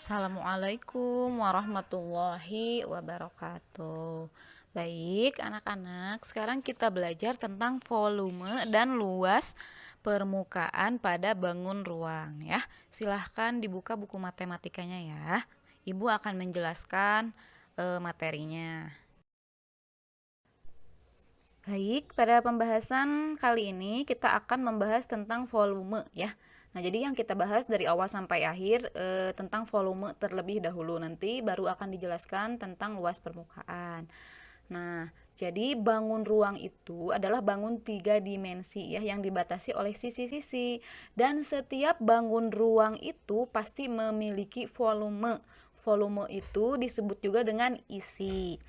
Assalamualaikum warahmatullahi wabarakatuh. Baik, anak-anak, sekarang kita belajar tentang volume dan luas permukaan pada bangun ruang ya. Silahkan dibuka buku matematikanya ya. Ibu akan menjelaskan materinya. Baik, pada pembahasan kali ini kita akan membahas tentang volume ya. Nah, jadi yang kita bahas dari awal sampai akhir tentang volume terlebih dahulu, nanti baru akan dijelaskan tentang luas permukaan. Nah, jadi bangun ruang itu adalah bangun 3 dimensi ya, yang dibatasi oleh sisi-sisi. Dan setiap bangun ruang itu pasti memiliki volume. Volume itu disebut juga dengan isi.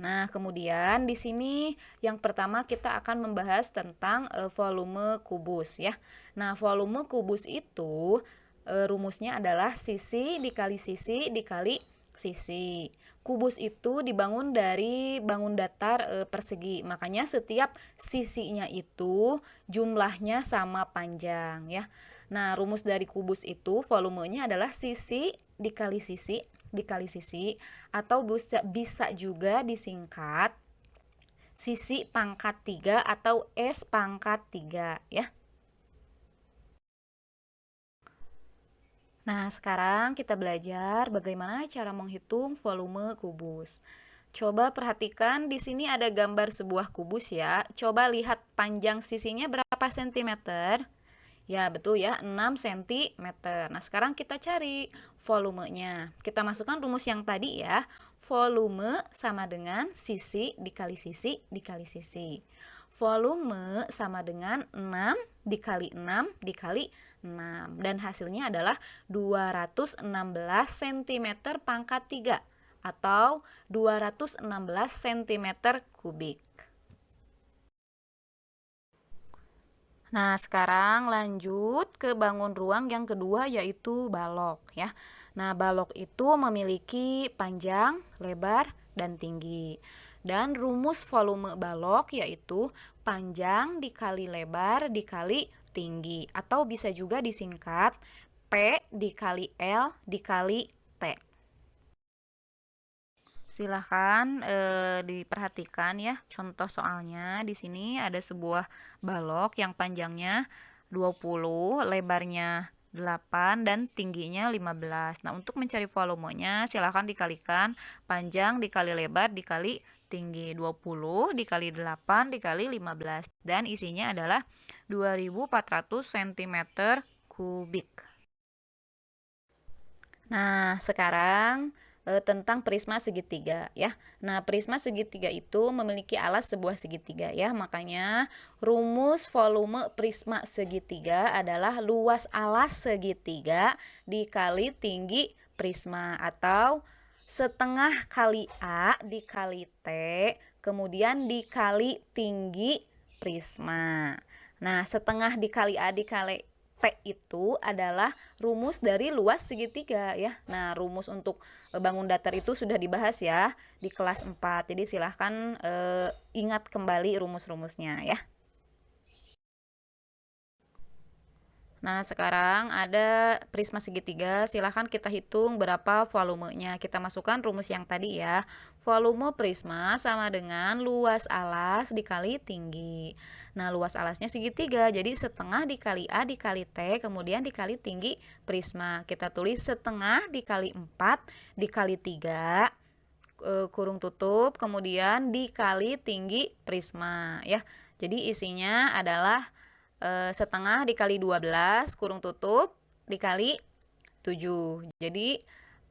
Nah, kemudian di sini yang pertama kita akan membahas tentang volume kubus ya. Nah, volume kubus itu rumusnya adalah sisi dikali sisi dikali sisi. Kubus itu dibangun dari bangun datar persegi. Makanya setiap sisinya itu jumlahnya sama panjang ya. Nah, rumus dari kubus itu volumenya adalah sisi dikali sisi atau bisa juga disingkat sisi pangkat 3 atau S pangkat 3 ya. Nah, sekarang kita belajar bagaimana cara menghitung volume kubus. Coba perhatikan di sini ada gambar sebuah kubus ya. Coba lihat panjang sisinya berapa sentimeter? Ya, betul ya, 6 cm. Nah, sekarang kita cari volumenya. Kita masukkan rumus yang tadi ya. Volume sama dengan sisi dikali sisi dikali sisi. Volume sama dengan 6 dikali 6 dikali 6. Dan hasilnya adalah 216 cm pangkat 3 atau 216 cm kubik. Nah, sekarang lanjut ke bangun ruang yang kedua, yaitu balok ya. Nah, balok itu memiliki panjang, lebar, dan tinggi. Dan rumus volume balok yaitu panjang dikali lebar dikali tinggi, atau bisa juga disingkat P dikali L dikali T. Silahkan diperhatikan ya contoh soalnya. Di sini ada sebuah balok yang panjangnya 20, lebarnya 8 dan tingginya 15. Nah, untuk mencari volumenya silahkan dikalikan panjang dikali lebar dikali tinggi. 20 dikali 8 dikali 15 dan isinya adalah 2400 cm kubik. Nah, sekarang tentang prisma segitiga ya. Nah, prisma segitiga itu memiliki alas sebuah segitiga ya. Makanya rumus volume prisma segitiga adalah luas alas segitiga dikali tinggi prisma, atau setengah kali A dikali T kemudian dikali tinggi prisma. Nah, setengah dikali A dikali T itu adalah rumus dari luas segitiga ya. Nah, rumus untuk bangun datar itu sudah dibahas ya di kelas 4. Jadi silahkan ingat kembali rumus-rumusnya ya. Nah, sekarang ada prisma segitiga. Silahkan kita hitung berapa volumenya. Kita masukkan rumus yang tadi ya. Volume prisma sama dengan luas alas dikali tinggi. Nah, luas alasnya segitiga. Jadi setengah dikali A dikali T kemudian dikali tinggi prisma. Kita tulis setengah dikali 4 dikali 3 kurung tutup kemudian dikali tinggi prisma ya. Jadi isinya adalah setengah dikali 12 kurung tutup dikali 7. Jadi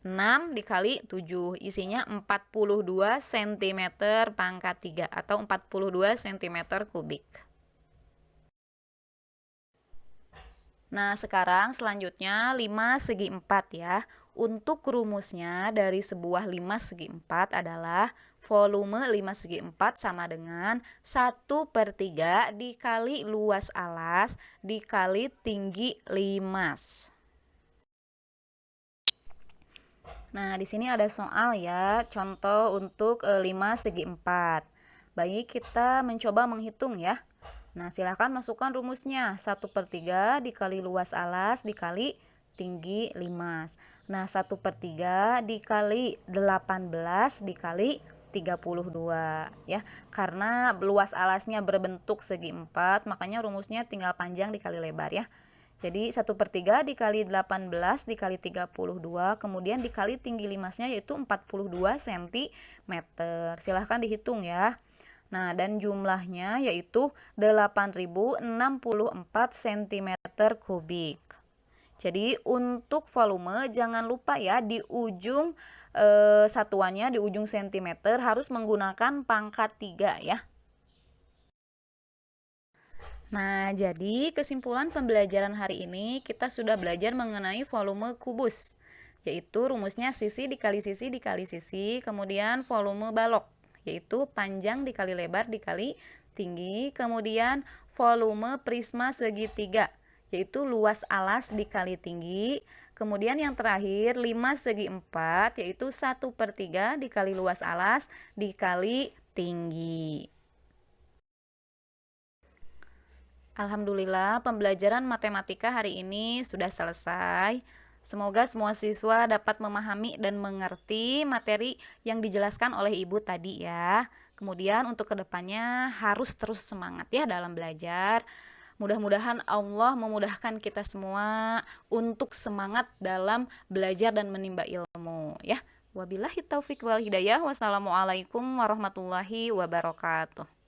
6 dikali 7 isinya 42 cm pangkat 3 atau 42 cm kubik. Nah, sekarang selanjutnya 5 segi 4 ya. Untuk rumusnya dari sebuah 5 segi 4 adalah volume 5 segi 4 sama dengan 1/3 dikali luas alas dikali tinggi limas. Nah, di sini ada soal ya, contoh untuk 5 segi 4. Baik, kita mencoba menghitung ya. Nah, silahkan masukkan rumusnya. 1/3 dikali luas alas dikali tinggi 5. Nah, 1/3 dikali 18 dikali 32 ya. Karena luas alasnya berbentuk segi 4, makanya rumusnya tinggal panjang dikali lebar ya. Jadi 1/3 dikali 18 dikali 32, kemudian dikali tinggi limasnya yaitu 42 cm. Silahkan dihitung ya. Nah, dan jumlahnya yaitu 8064 cm kubik. Jadi untuk volume jangan lupa ya di ujung satuannya, di ujung sentimeter harus menggunakan pangkat 3 ya. Nah, jadi kesimpulan pembelajaran hari ini kita sudah belajar mengenai volume kubus, yaitu rumusnya sisi dikali sisi dikali sisi, kemudian volume balok, yaitu panjang dikali lebar dikali tinggi, kemudian volume prisma segitiga, yaitu luas alas dikali tinggi, kemudian yang terakhir 5 segi 4, yaitu 1/3 dikali luas alas dikali tinggi. Alhamdulillah, pembelajaran matematika hari ini sudah selesai. Semoga semua siswa dapat memahami dan mengerti materi yang dijelaskan oleh Ibu tadi ya. Kemudian untuk kedepannya harus terus semangat ya dalam belajar. Mudah-mudahan Allah memudahkan kita semua untuk semangat dalam belajar dan menimba ilmu ya. Wabillahi taufik wal hidayah. Wassalamualaikum warahmatullahi wabarakatuh.